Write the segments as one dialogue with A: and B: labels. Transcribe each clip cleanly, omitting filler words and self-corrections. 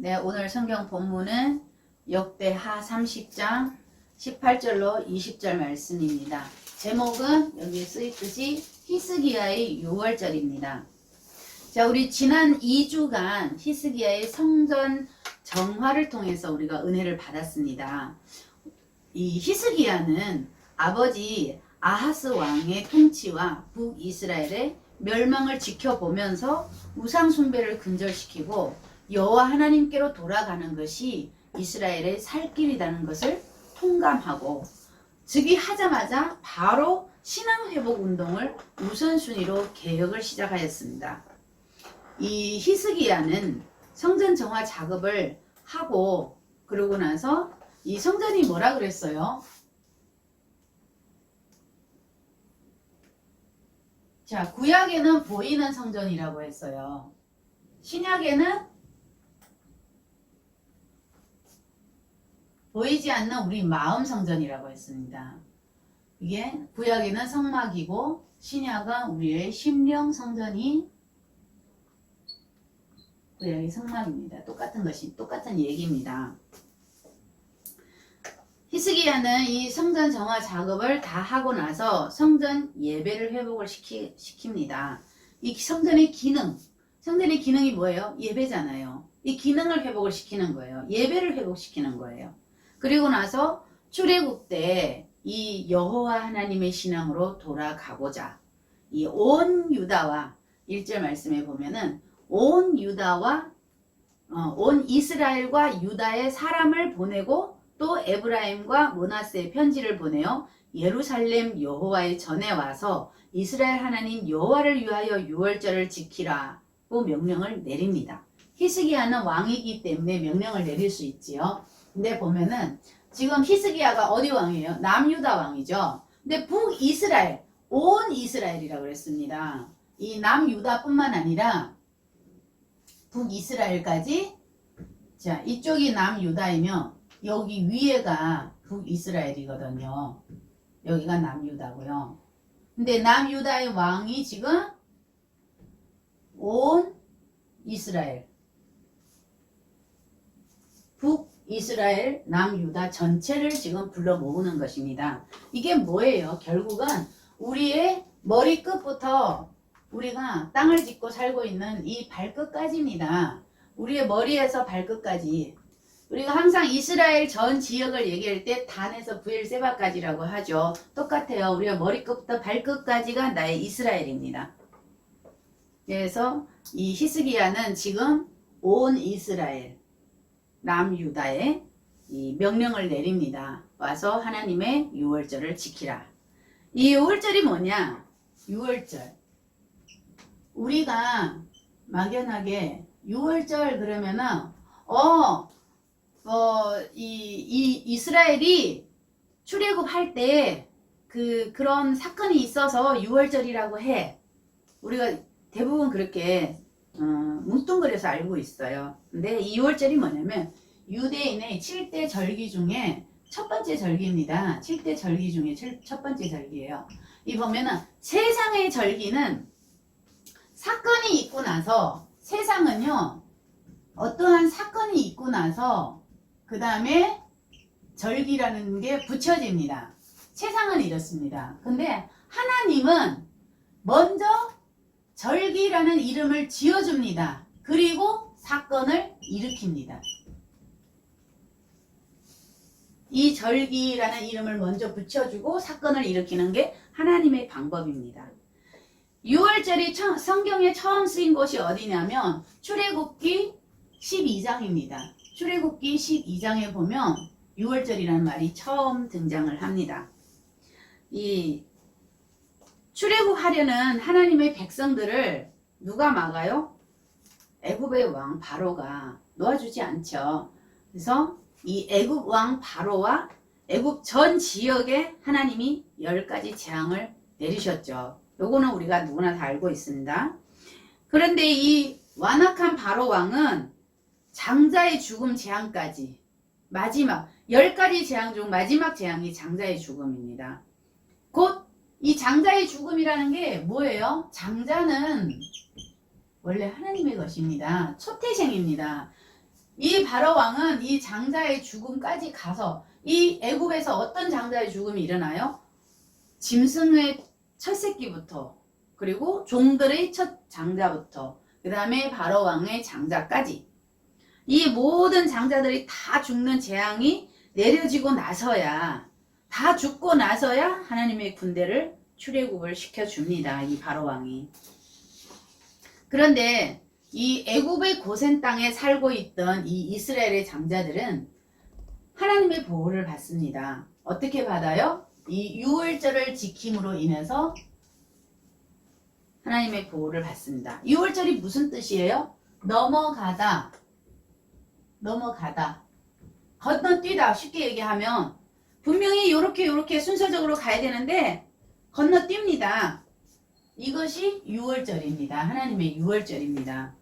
A: 네, 오늘 성경 본문은 역대하 30장 18절로 20절 말씀입니다. 제목은 여기 쓰있듯이 히스기야의 6월절입니다. 자, 우리 지난 2주간 히스기야의 성전 정화를 통해서 우리가 은혜를 받았습니다. 이 히스기야는 아버지 아하스 왕의 통치와 북이스라엘의 멸망을 지켜보면서 우상 숭배를 근절시키고 여호와 하나님께로 돌아가는 것이 이스라엘의 살 길이라는 것을 통감하고 즉위하자마자 바로 신앙회복 운동을 우선순위로 개혁을 시작하였습니다. 이 히스기야는 성전 정화 작업을 하고 그러고 나서 이 성전이 뭐라 그랬어요? 자, 구약에는 보이는 성전이라고 했어요. 신약에는 보이지 않는 우리 마음 성전이라고 했습니다. 이게 구약에는 성막이고 신약은 우리의 심령 성전이 구약의 성막입니다. 똑같은 얘기입니다. 히스기야는 이 성전 정화 작업을 다 하고 나서 성전 예배를 회복을 시킵니다. 이 성전의 기능이 뭐예요? 예배잖아요. 이 기능을 회복을 시키는 거예요. 예배를 회복시키는 거예요. 그리고 나서 출애굽 때 이 여호와 하나님의 신앙으로 돌아가고자 이 온 유다와 1절 말씀에 보면은 온 유다와 온 이스라엘과 유다의 사람을 보내고 또 에브라임과 므낫세의 편지를 보내어 예루살렘 여호와의 전에 와서 이스라엘 하나님 여호와를 위하여 유월절을 지키라고 명령을 내립니다. 히스기야는 왕이기 때문에 명령을 내릴 수 있지요. 근데 보면은 지금 히스기야가 어디 왕이에요? 남유다 왕이죠. 근데 북이스라엘, 온 이스라엘이라고 그랬습니다. 이 남유다뿐만 아니라 북이스라엘까지, 자, 이쪽이 남유다이면 여기 위에가 북이스라엘이거든요. 여기가 남유다고요. 근데 남유다의 왕이 지금 온 이스라엘, 북이스라엘, 남유다 전체를 지금 불러 모으는 것입니다. 이게 뭐예요? 결국은 우리의 머리끝부터 우리가 땅을 짚고 살고 있는 이 발끝까지입니다. 우리의 머리에서 발끝까지. 우리가 항상 이스라엘 전 지역을 얘기할 때 단에서 브엘세바까지라고 하죠. 똑같아요. 우리가 머리끝부터 발끝까지가 나의 이스라엘입니다. 그래서 이 히스기야는 지금 온 이스라엘, 남유다에 이 명령을 내립니다. 와서 하나님의 유월절을 지키라. 이 유월절이 뭐냐? 유월절. 우리가 막연하게 유월절 그러면은 이스라엘이 출애굽할 때 그런 사건이 있어서 유월절이라고 해. 우리가 대부분 그렇게 뭉뚱그려서 알고 있어요. 근데 이 유월절이 뭐냐면 유대인의 7대 절기 중에 첫 번째 절기입니다. 7대 절기 중에 첫 번째 절기예요. 이 보면은 세상의 절기는 사건이 있고 나서, 세상은요 어떠한 사건이 있고 나서 그 다음에 절기라는 게 붙여집니다. 세상은 이렇습니다. 근데 하나님은 먼저 절기라는 이름을 지어줍니다. 그리고 사건을 일으킵니다. 이 절기라는 이름을 먼저 붙여주고 사건을 일으키는 게 하나님의 방법입니다. 6월절이 성경에 처음 쓰인 곳이 어디냐면 출애굽기 12장입니다. 출애굽기 12장에 보면 6월절이라는 말이 처음 등장을 합니다. 이 출애굽하려는 하나님의 백성들을 누가 막아요? 애굽의 왕 바로가 놓아주지 않죠. 그래서 이 애굽 왕 바로와 애굽 전 지역에 하나님이 10가지 재앙을 내리셨죠. 요거는 우리가 누구나 다 알고 있습니다. 그런데 이 완악한 바로 왕은 장자의 죽음 재앙까지, 마지막 10가지 재앙 중 마지막 재앙이 장자의 죽음입니다. 곧 이 장자의 죽음이라는 게 뭐예요? 장자는 원래 하나님의 것입니다. 초태생입니다. 이 바로 왕은 이 장자의 죽음까지 가서 이 애굽에서 어떤 장자의 죽음이 일어나요? 짐승의 첫 새끼부터 그리고 종들의 첫 장자부터 그 다음에 바로 왕의 장자까지 이 모든 장자들이 다 죽는 재앙이 내려지고 나서야 다 죽고 나서야 하나님의 군대를 출애굽을 시켜줍니다. 이 바로 왕이. 그런데 이 애굽의 고센 땅에 살고 있던 이 이스라엘의 장자들은 하나님의 보호를 받습니다. 어떻게 받아요? 이 유월절을 지킴으로 인해서 하나님의 보호를 받습니다. 유월절이 무슨 뜻이에요? 넘어가다, 건너뛰다. 쉽게 얘기하면 분명히 요렇게 순서적으로 가야 되는데 건너뜁니다. 이것이 유월절입니다. 하나님의 유월절입니다.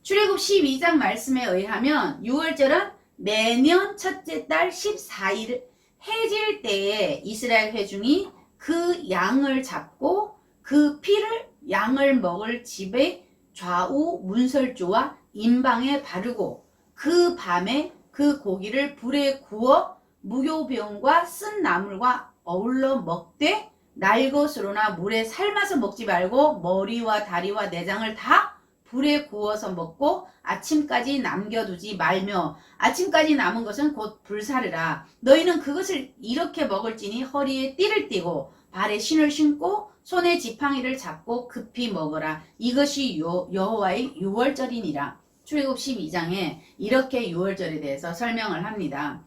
A: 출애굽 12장 말씀에 의하면 유월절은 매년 첫째 달 14일 해질 때에 이스라엘 회중이 그 양을 잡고 그 피를 양을 먹을 집의 좌우 문설주와 임방에 바르고 그 밤에 그 고기를 불에 구워 무교병과 쓴 나물과 어울러 먹되 날 것으로나 물에 삶아서 먹지 말고 머리와 다리와 내장을 다 불에 구워서 먹고 아침까지 남겨두지 말며 아침까지 남은 것은 곧 불사르라. 너희는 그것을 이렇게 먹을지니 허리에 띠를 띠고 발에 신을 신고 손에 지팡이를 잡고 급히 먹어라. 이것이 여호와의 유월절이니라. 출애굽 12장에 이렇게 유월절에 대해서 설명을 합니다.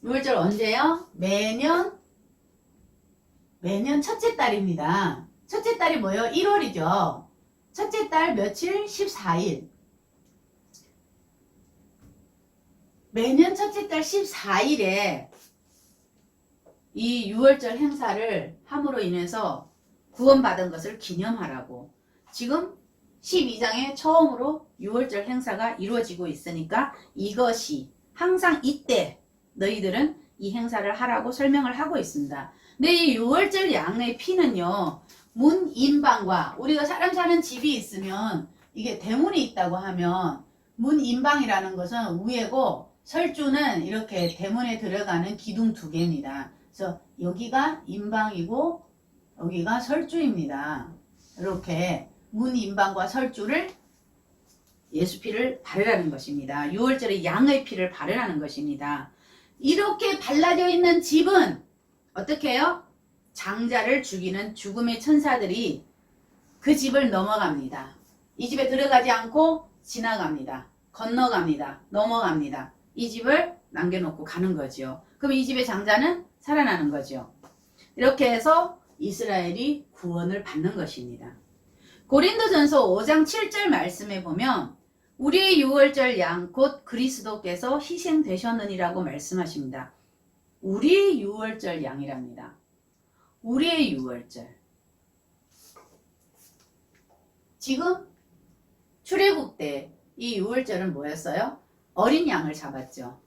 A: 유월절 언제요? 매년 첫째 달입니다. 첫째 달이 뭐예요? 1월이죠. 첫째 달 며칠? 14일. 매년 첫째 달 14일에 이 유월절 행사를 함으로 인해서 구원받은 것을 기념하라고. 지금 12장에 처음으로 유월절 행사가 이루어지고 있으니까 이것이 항상 이때 너희들은 이 행사를 하라고 설명을 하고 있습니다. 근데 이 유월절 양의 피는요, 문 인방과 우리가 사람 사는 집이 있으면 이게 대문이 있다고 하면 문 인방이라는 것은 우회고 설주는 이렇게 대문에 들어가는 기둥 두 개입니다. 그래서 여기가 인방이고 여기가 설주입니다. 이렇게 문 인방과 설주를 예수 피를 바르라는 것입니다. 유월절에 양의 피를 바르라는 것입니다. 이렇게 발라져 있는 집은 어떻게 해요? 장자를 죽이는 죽음의 천사들이 그 집을 넘어갑니다. 이 집에 들어가지 않고 지나갑니다. 건너갑니다. 넘어갑니다. 이 집을 남겨놓고 가는 거죠. 그럼 이 집의 장자는 살아나는 거죠. 이렇게 해서 이스라엘이 구원을 받는 것입니다. 고린도전서 5장 7절 말씀에 보면 우리의 유월절 양 곧 그리스도께서 희생되셨느니라고 말씀하십니다. 우리의 유월절 양이랍니다. 우리의 유월절. 지금 출애굽 때 이 유월절은 뭐였어요? 어린 양을 잡았죠.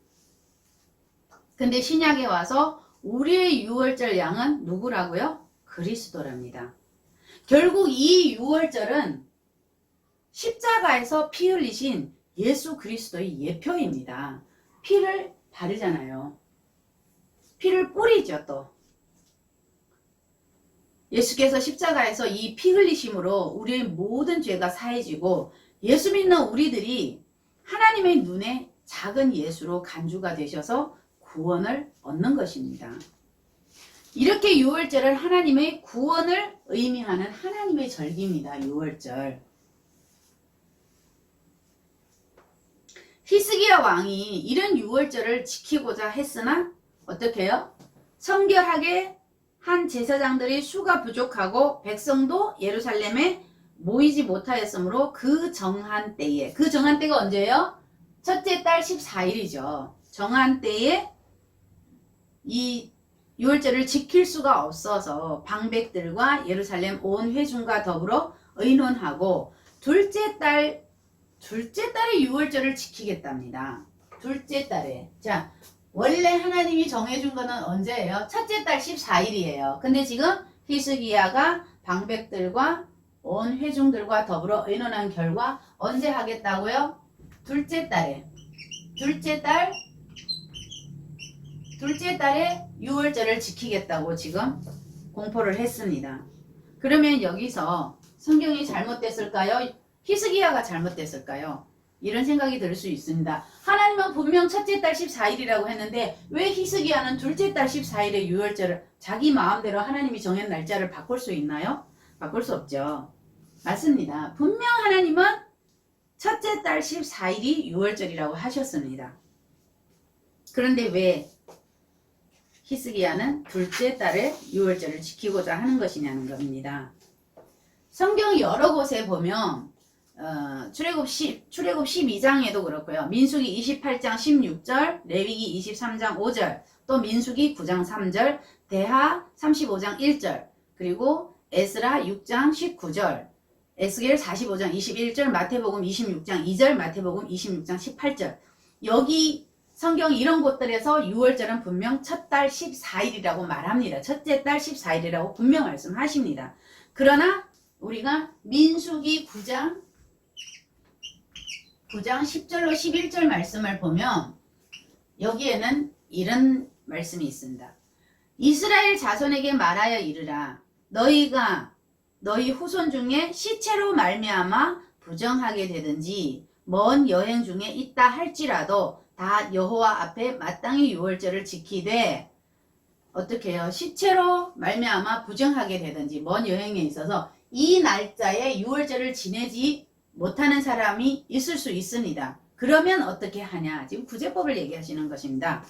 A: 근데 신약에 와서 우리의 유월절 양은 누구라고요? 그리스도랍니다. 결국 이 유월절은 십자가에서 피 흘리신 예수 그리스도의 예표입니다. 피를 바르잖아요. 피를 뿌리죠 또. 예수께서 십자가에서 이 피 흘리심으로 우리의 모든 죄가 사해지고 예수 믿는 우리들이 하나님의 눈에 작은 예수로 간주가 되셔서 구원을 얻는 것입니다. 이렇게 유월절은 하나님의 구원을 의미하는 하나님의 절기입니다. 유월절. 히스기야 왕이 이런 유월절을 지키고자 했으나 어떻게 해요? 성결하게 한 제사장들이 수가 부족하고 백성도 예루살렘에 모이지 못하였으므로 그 정한 때에, 그 정한 때가 언제예요? 첫째 달 14일이죠. 정한 때에 이 유월절을 지킬 수가 없어서 방백들과 예루살렘 온 회중과 더불어 의논하고 둘째 달에 유월절을 지키겠답니다. 둘째 달에. 자, 원래 하나님이 정해준 거는 언제예요? 첫째 달 14일이에요. 근데 지금 히스기야가 방백들과 온 회중들과 더불어 의논한 결과 언제 하겠다고요? 둘째 달에 유월절을 지키겠다고 지금 공포를 했습니다. 그러면 여기서 성경이 잘못됐을까요? 히스기야가 잘못됐을까요? 이런 생각이 들 수 있습니다. 하나님은 분명 첫째 달 14일이라고 했는데 왜 히스기야는 둘째 달 14일에 유월절을 자기 마음대로 하나님이 정한 날짜를 바꿀 수 있나요? 바꿀 수 없죠. 맞습니다. 분명 하나님은 첫째 달 14일이 유월절이라고 하셨습니다. 그런데 왜 히스기야는 둘째 달에 유월절을 지키고자 하는 것이냐는 겁니다. 성경 여러 곳에 보면 출애굽 12장에도 그렇고요. 민수기 28장 16절, 레위기 23장 5절, 또 민수기 9장 3절, 대하 35장 1절, 그리고 에스라 6장 19절, 에스겔 45장 21절, 마태복음 26장 2절, 마태복음 26장 18절. 여기 성경 이런 곳들에서 유월절은 분명 첫 달 14일이라고 말합니다. 첫째 달 14일이라고 분명 말씀하십니다. 그러나 우리가 민수기 9장 10절로 11절 말씀을 보면 여기에는 이런 말씀이 있습니다. 이스라엘 자손에게 말하여 이르라. 너희가 너희 후손 중에 시체로 말미암아 부정하게 되든지 먼 여행 중에 있다 할지라도 다 여호와 앞에 마땅히 유월절을 지키되 어떻게 해요? 시체로 말미암아 부정하게 되든지 먼 여행에 있어서 이 날짜에 유월절을 지내지 못하는 사람이 있을 수 있습니다. 그러면 어떻게 하냐? 지금 구제법을 얘기하시는 것입니다.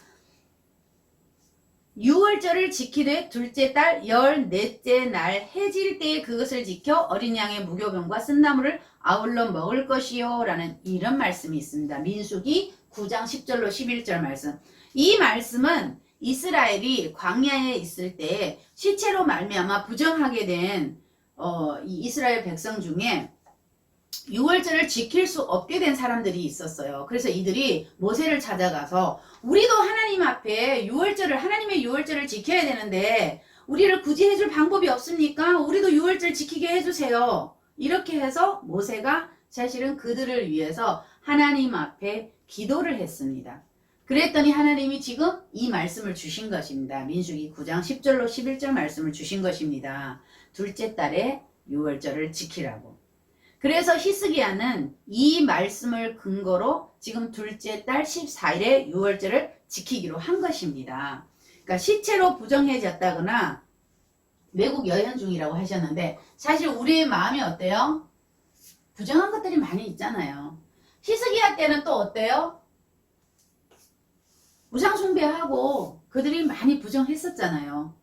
A: 유월절을 지키되 둘째 달 14째 날 해질 때에 그것을 지켜 어린 양의 무교병과 쓴나물을 아울러 먹을 것이요 라는 이런 말씀이 있습니다. 민수기 9장 10절로 11절 말씀. 이 말씀은 이스라엘이 광야에 있을 때 시체로 말미암아 부정하게 된 이 이스라엘 백성 중에 유월절을 지킬 수 없게 된 사람들이 있었어요. 그래서 이들이 모세를 찾아가서 우리도 하나님 앞에 하나님의 유월절을 지켜야 되는데 우리를 구제해 줄 방법이 없습니까? 우리도 유월절 지키게 해주세요. 이렇게 해서 모세가 사실은 그들을 위해서 하나님 앞에 기도를 했습니다. 그랬더니 하나님이 지금 이 말씀을 주신 것입니다. 민수기 9장 10절로 11절 말씀을 주신 것입니다. 둘째 달에 유월절을 지키라고. 그래서 히스기야는 이 말씀을 근거로 지금 둘째 달 14일에 유월절을 지키기로 한 것입니다. 그러니까 시체로 부정해졌다거나 외국 여행 중이라고 하셨는데 사실 우리의 마음이 어때요? 부정한 것들이 많이 있잖아요. 히스기야 때는 또 어때요? 우상 숭배하고 그들이 많이 부정했었잖아요.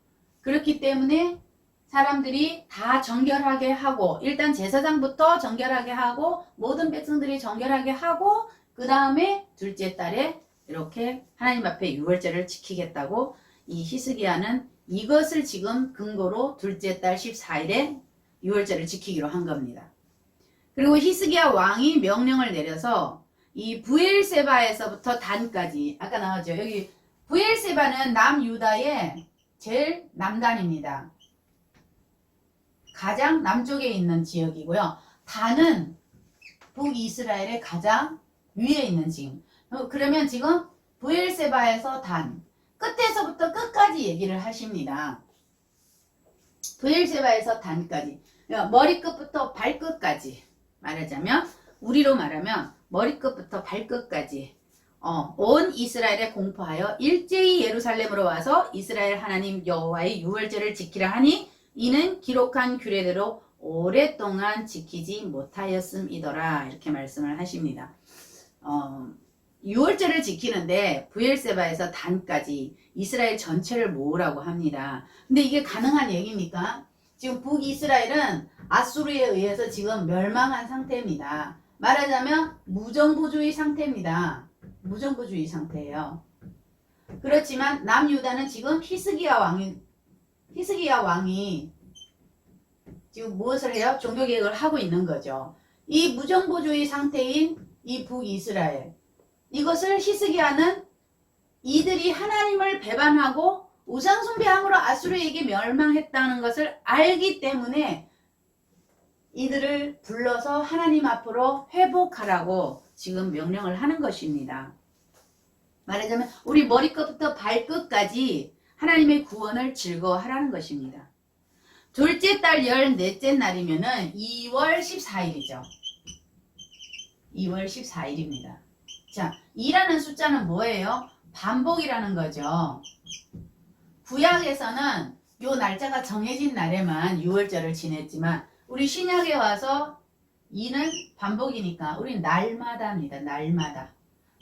A: 그렇기 때문에 사람들이 다 정결하게 하고 일단 제사장부터 정결하게 하고 모든 백성들이 정결하게 하고 그 다음에 둘째 달에 이렇게 하나님 앞에 유월절을 지키겠다고 이 히스기야는 이것을 지금 근거로 둘째 달 14일에 유월절을 지키기로 한 겁니다. 그리고 히스기야 왕이 명령을 내려서 이 부엘세바에서부터 단까지 아까 나왔죠. 여기 부엘세바는 남유다의 제일 남단입니다. 가장 남쪽에 있는 지역이고요. 단은 북이스라엘의 가장 위에 있는 지금. 그러면 지금 부엘세바에서 단 끝에서부터 끝까지 얘기를 하십니다. 부엘세바에서 단까지 머리끝부터 발끝까지 말하자면 우리로 말하면 머리끝부터 발끝까지 온 이스라엘에 공포하여 일제히 예루살렘으로 와서 이스라엘 하나님 여호와의 유월절을 지키라 하니 이는 기록한 규례대로 오랫동안 지키지 못하였음이더라 이렇게 말씀을 하십니다. 유월절을 지키는데 부엘세바에서 단까지 이스라엘 전체를 모으라고 합니다. 근데 이게 가능한 얘기입니까? 지금 북이스라엘은 아수르에 의해서 지금 멸망한 상태입니다. 말하자면 무정부주의 상태입니다. 무정부주의 상태예요. 그렇지만 남유다는 지금 히스기야 왕이 지금 무엇을 해요? 종교개혁을 하고 있는 거죠. 이 무정부주의 상태인 이 북이스라엘 이것을 히스기야는 이들이 하나님을 배반하고 우상숭배함으로 아수르에게 멸망했다는 것을 알기 때문에 이들을 불러서 하나님 앞으로 회복하라고 지금 명령을 하는 것입니다. 말하자면 우리 머리끝부터 발끝까지 하나님의 구원을 즐거워하라는 것입니다. 둘째 달 14째 날이면은 2월 14일이죠. 2월 14일입니다. 자, 2라는 숫자는 뭐예요? 반복이라는 거죠. 구약에서는 요 날짜가 정해진 날에만 6월절을 지냈지만 우리 신약에 와서 2는 반복이니까 우리 날마다입니다.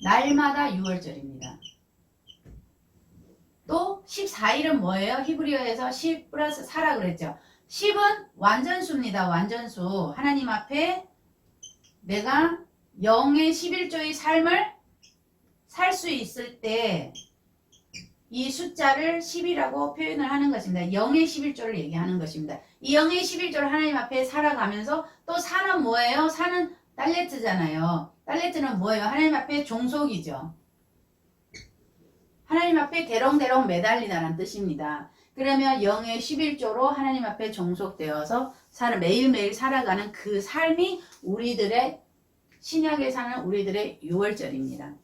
A: 날마다 6월절입니다. 또 14일은 뭐예요? 히브리어에서 10 플러스 4라 그랬죠. 10은 완전수입니다. 완전수. 하나님 앞에 내가 영의 11조의 삶을 살 수 있을 때 이 숫자를 10이라고 표현을 하는 것입니다. 영의 11조를 얘기하는 것입니다. 이 영의 11조를 하나님 앞에 살아가면서 또 4는 뭐예요? 4는 딸레트잖아요. 딸레트는 뭐예요? 하나님 앞에 종속이죠. 하나님 앞에 대롱대롱 매달리다는 뜻입니다. 그러면 영의 11조로 하나님 앞에 종속되어서 매일매일 살아가는 그 삶이 우리들의 신약에 사는 우리들의 6월절입니다.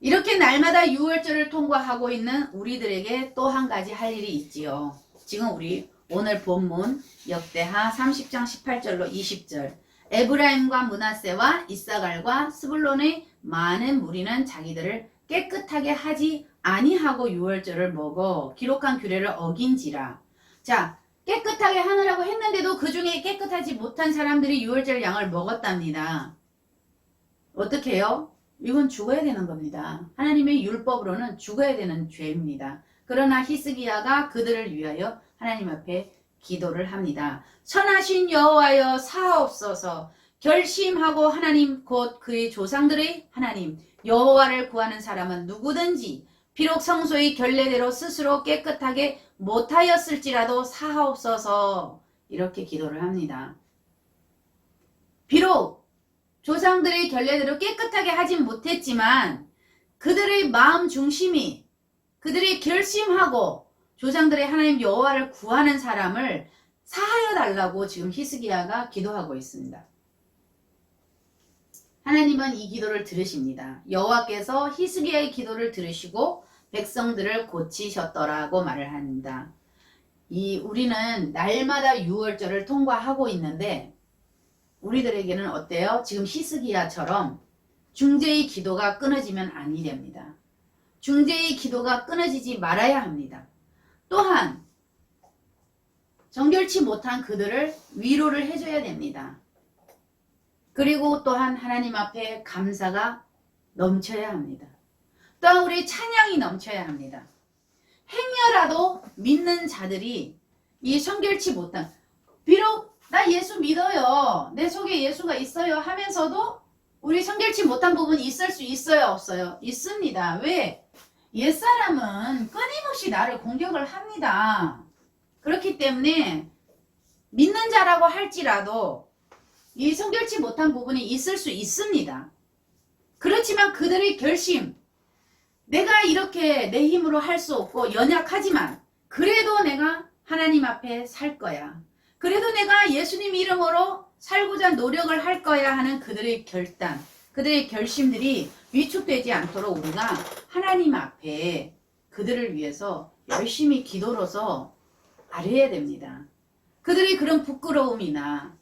A: 이렇게 날마다 6월절을 통과하고 있는 우리들에게 또 한 가지 할 일이 있지요. 지금 우리 오늘 본문 역대하 30장 18절로 20절 에브라임과 므낫세와 이사갈과 스불론의 많은 무리는 자기들을 깨끗하게 하지 아니하고 6월절을 먹어 기록한 규례를 어긴지라. 자, 깨끗하게 하느라고 했는데도 그 중에 깨끗하지 못한 사람들이 6월절 양을 먹었답니다. 어떻게 해요? 이건 죽어야 되는 겁니다. 하나님의 율법으로는 죽어야 되는 죄입니다. 그러나 히스기야가 그들을 위하여 하나님 앞에 기도를 합니다. 선하신 여호와여 사하옵소서. 결심하고 하나님 곧 그의 조상들의 하나님 여호와를 구하는 사람은 누구든지 비록 성소의 결례대로 스스로 깨끗하게 못하였을지라도 사하옵소서. 이렇게 기도를 합니다. 비록 조상들의 결례대로 깨끗하게 하진 못했지만 그들의 마음 중심이 그들이 결심하고 조상들의 하나님 여호와를 구하는 사람을 사하여 달라고 지금 히스기야가 기도하고 있습니다. 하나님은 이 기도를 들으십니다. 여호와께서 히스기야의 기도를 들으시고 백성들을 고치셨더라고 말을 합니다. 우리는 날마다 6월절을 통과하고 있는데 우리들에게는 어때요? 지금 히스기야처럼 중재의 기도가 끊어지면 아니 됩니다. 중재의 기도가 끊어지지 말아야 합니다. 또한 정결치 못한 그들을 위로를 해줘야 됩니다. 그리고 또한 하나님 앞에 감사가 넘쳐야 합니다. 또한 우리 찬양이 넘쳐야 합니다. 행여라도 믿는 자들이 이 성결치 못한 비록 나 예수 믿어요. 내 속에 예수가 있어요 하면서도 우리 성결치 못한 부분이 있을 수 있어요? 없어요? 있습니다. 왜? 옛사람은 끊임없이 나를 공격을 합니다. 그렇기 때문에 믿는 자라고 할지라도 이 성결치 못한 부분이 있을 수 있습니다. 그렇지만 그들의 결심, 내가 이렇게 내 힘으로 할 수 없고 연약하지만 그래도 내가 하나님 앞에 살 거야. 그래도 내가 예수님 이름으로 살고자 노력을 할 거야 하는 그들의 결단, 그들의 결심들이 위축되지 않도록 우리가 하나님 앞에 그들을 위해서 열심히 기도로서 아뢰야 됩니다. 그들의 그런 부끄러움이나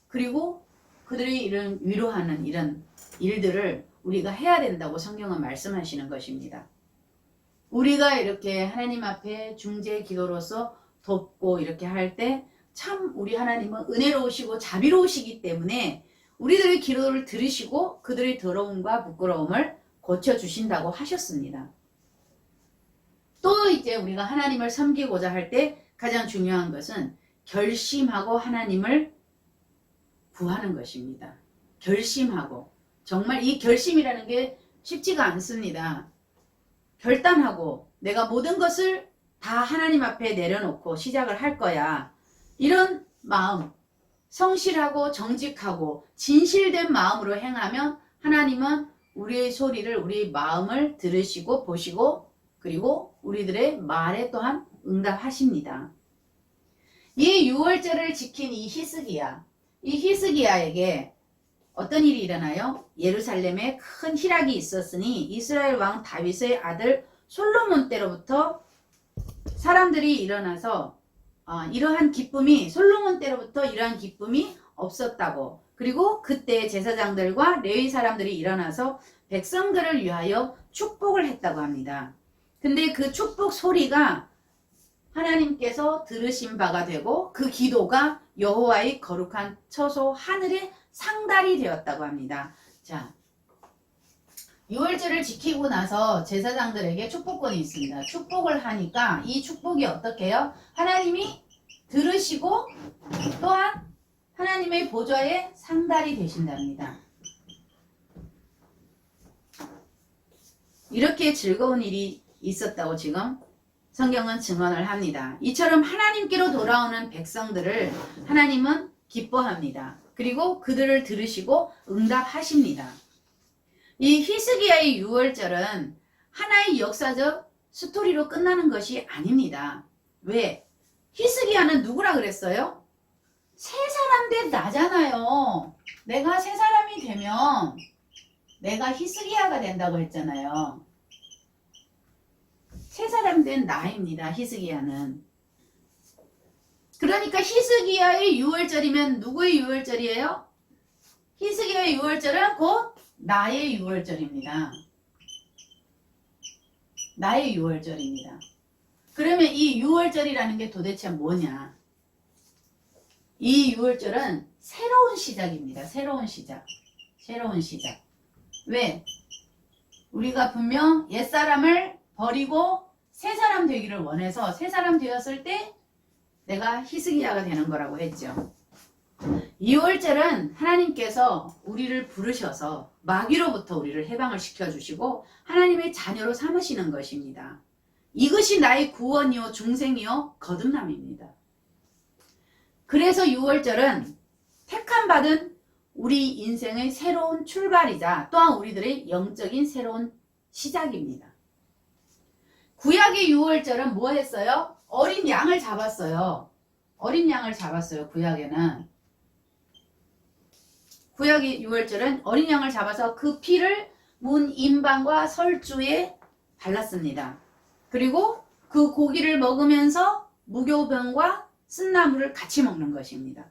A: 그리고 그들의 이런 위로하는 이런 일들을 우리가 해야 된다고 성경은 말씀하시는 것입니다. 우리가 이렇게 하나님 앞에 중재 기도로서 돕고 이렇게 할 때 참 우리 하나님은 은혜로우시고 자비로우시기 때문에 우리들의 기도를 들으시고 그들의 더러움과 부끄러움을 고쳐주신다고 하셨습니다. 또 이제 우리가 하나님을 섬기고자 할 때 가장 중요한 것은 결심하고 하나님을 구하는 것입니다. 결심하고 정말 이 결심이라는 게 쉽지가 않습니다. 결단하고 내가 모든 것을 다 하나님 앞에 내려놓고 시작을 할 거야. 이런 마음, 성실하고 정직하고 진실된 마음으로 행하면 하나님은 우리의 소리를, 우리의 마음을 들으시고 보시고 그리고 우리들의 말에 또한 응답하십니다. 이 유월절을 지킨 이 히스기야에게 어떤 일이 일어나요? 예루살렘에 큰 희락이 있었으니 이스라엘 왕 다윗의 아들 솔로몬 때로부터 사람들이 일어나서 이러한 기쁨이 솔로몬 때로부터 이러한 기쁨이 없었다고, 그리고 그때 제사장들과 레위 사람들이 일어나서 백성들을 위하여 축복을 했다고 합니다. 근데 그 축복 소리가 하나님께서 들으신 바가 되고 그 기도가 여호와의 거룩한 처소 하늘에 상달이 되었다고 합니다. 자, 유월절을 지키고 나서 제사장들에게 축복권이 있습니다. 축복을 하니까 이 축복이 어떻게 해요? 하나님이 들으시고 또한 하나님의 보좌에 상달이 되신답니다. 이렇게 즐거운 일이 있었다고 지금 성경은 증언을 합니다. 이처럼 하나님께로 돌아오는 백성들을 하나님은 기뻐합니다. 그리고 그들을 들으시고 응답하십니다. 이 히스기야의 유월절은 하나의 역사적 스토리로 끝나는 것이 아닙니다. 왜? 히스기야는 누구라 그랬어요? 새 사람 된 나잖아요. 내가 새 사람이 되면 내가 히스기야가 된다고 했잖아요. 새 사람 된 나입니다. 히스기야는. 그러니까 히스기야의 유월절이면 누구의 유월절이에요? 히스기야의 유월절은 곧 나의 유월절입니다. 나의 유월절입니다. 그러면 이 유월절이라는 게 도대체 뭐냐? 이 유월절은 새로운 시작입니다. 새로운 시작. 새로운 시작. 왜? 우리가 분명 옛사람을 버리고 새 사람 되기를 원해서 새 사람 되었을 때 내가 히스기야가 되는 거라고 했죠. 유월절은 하나님께서 우리를 부르셔서 마귀로부터 우리를 해방을 시켜주시고 하나님의 자녀로 삼으시는 것입니다. 이것이 나의 구원이요 중생이요 거듭남입니다. 그래서 유월절은 택함받은 우리 인생의 새로운 출발이자 또한 우리들의 영적인 새로운 시작입니다. 구약의 유월절은 뭐 했어요? 어린 양을 잡았어요. 어린 양을 잡았어요. 구약에는. 구약의 유월절은 어린 양을 잡아서 그 피를 문 임방과 설주에 발랐습니다. 그리고 그 고기를 먹으면서 무교병과 쓴나물을 같이 먹는 것입니다.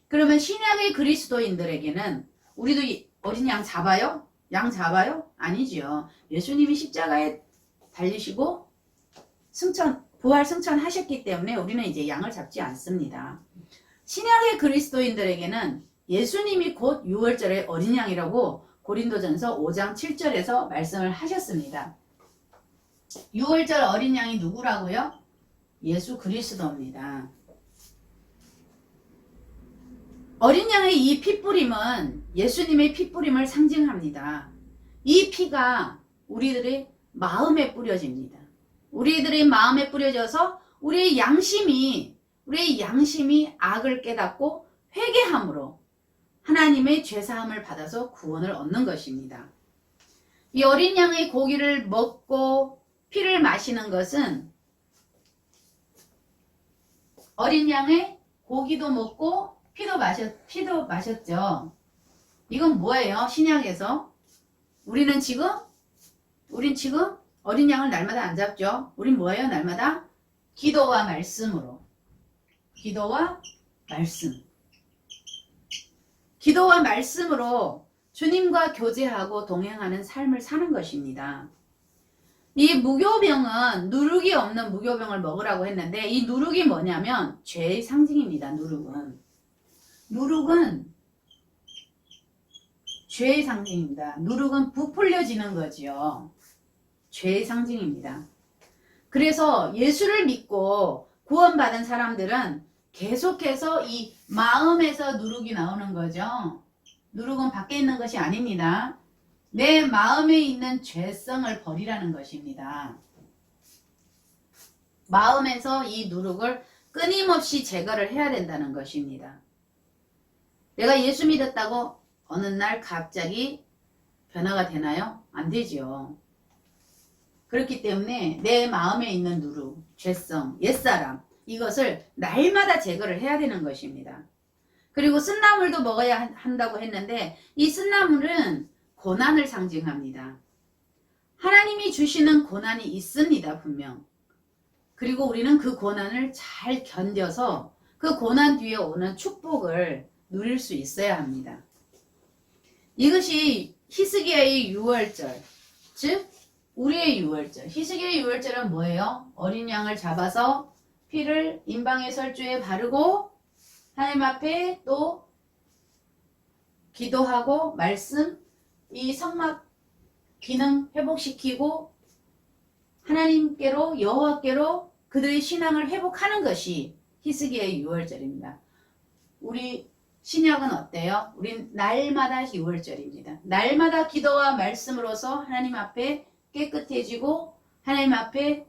A: 그러면 신약의 그리스도인들에게는 우리도 어린 양 잡아요? 양 잡아요? 아니지요. 예수님이 십자가에 달리시고 부활 승천하셨기 때문에 우리는 이제 양을 잡지 않습니다. 신약의 그리스도인들에게는 예수님이 곧 유월절의 어린 양이라고 고린도전서 5장 7절에서 말씀을 하셨습니다. 유월절 어린 양이 누구라고요? 예수 그리스도입니다. 어린 양의 이 피뿌림은 예수님의 피뿌림을 상징합니다. 이 피가 우리들의 마음에 뿌려집니다. 우리들의 마음에 뿌려져서 우리의 양심이 악을 깨닫고 회개함으로 하나님의 죄사함을 받아서 구원을 얻는 것입니다. 이 어린 양의 고기를 먹고 피를 마시는 것은 어린 양의 고기도 먹고 피도 마셨죠. 이건 뭐예요? 신약에서 우린 지금 어린 양을 날마다 안 잡죠. 우린 뭐예요? 날마다 기도와 말씀으로. 기도와 말씀으로 주님과 교제하고 동행하는 삶을 사는 것입니다. 이 무교병은 누룩이 없는 무교병을 먹으라고 했는데 이 누룩이 뭐냐면 죄의 상징입니다. 누룩은 죄의 상징입니다. 누룩은 부풀려지는 거지요. 죄의 상징입니다. 그래서 예수를 믿고 구원받은 사람들은 계속해서 이 마음에서 누룩이 나오는 거죠. 누룩은 밖에 있는 것이 아닙니다. 내 마음에 있는 죄성을 버리라는 것입니다. 마음에서 이 누룩을 끊임없이 제거를 해야 된다는 것입니다. 내가 예수 믿었다고 어느 날 갑자기 변화가 되나요? 안 되지요. 그렇기 때문에 내 마음에 있는 누룩, 죄성, 옛사람 이것을 날마다 제거를 해야 되는 것입니다. 그리고 쓴나물도 먹어야 한다고 했는데 이 쓴나물은 고난을 상징합니다. 하나님이 주시는 고난이 있습니다, 분명. 그리고 우리는 그 고난을 잘 견뎌서 그 고난 뒤에 오는 축복을 누릴 수 있어야 합니다. 이것이 히스기야의 유월절, 즉 우리의 유월절. 히스기야의 유월절은 뭐예요? 어린 양을 잡아서 피를 임방의 설주에 바르고 하나님 앞에 또 기도하고 말씀, 이 성막 기능 회복시키고 하나님께로 여호와께로 그들의 신앙을 회복하는 것이 히스기야의 유월절입니다. 우리 신약은 어때요? 우린 날마다 유월절입니다. 날마다 기도와 말씀으로서 하나님 앞에 깨끗해지고 하나님 앞에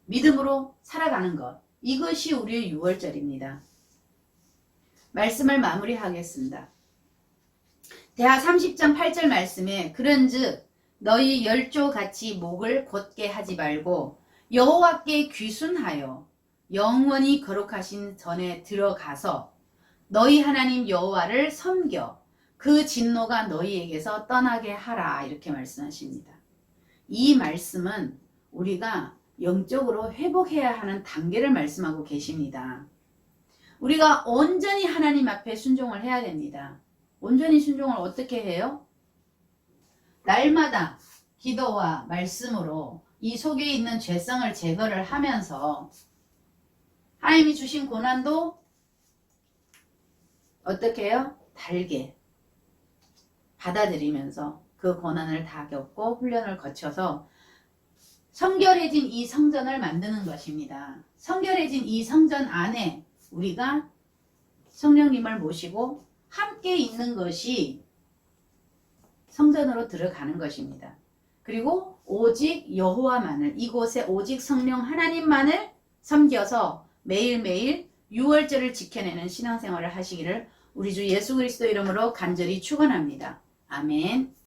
A: 믿음으로 살아가는 것. 이것이 우리의 유월절입니다. 말씀을 마무리하겠습니다. 대하 30장 8절 말씀에 그런즉 너희 열조같이 목을 곧게 하지 말고 여호와께 귀순하여 영원히 거룩하신 전에 들어가서 너희 하나님 여호와를 섬겨 그 진노가 너희에게서 떠나게 하라 이렇게 말씀하십니다. 이 말씀은 우리가 영적으로 회복해야 하는 단계를 말씀하고 계십니다. 우리가 온전히 하나님 앞에 순종을 해야 됩니다. 온전히 순종을 어떻게 해요? 날마다 기도와 말씀으로 이 속에 있는 죄성을 제거를 하면서 하나님이 주신 고난도 어떻게 해요? 달게 받아들이면서 그 고난을 다 겪고 훈련을 거쳐서 성결해진 이 성전을 만드는 것입니다. 성결해진 이 성전 안에 우리가 성령님을 모시고 함께 있는 것이 성전으로 들어가는 것입니다. 그리고 오직 여호와만을, 이곳에 오직 성령 하나님만을 섬겨서 매일매일 유월절을 지켜내는 신앙생활을 하시기를 우리 주 예수 그리스도 이름으로 간절히 축원합니다. 아멘.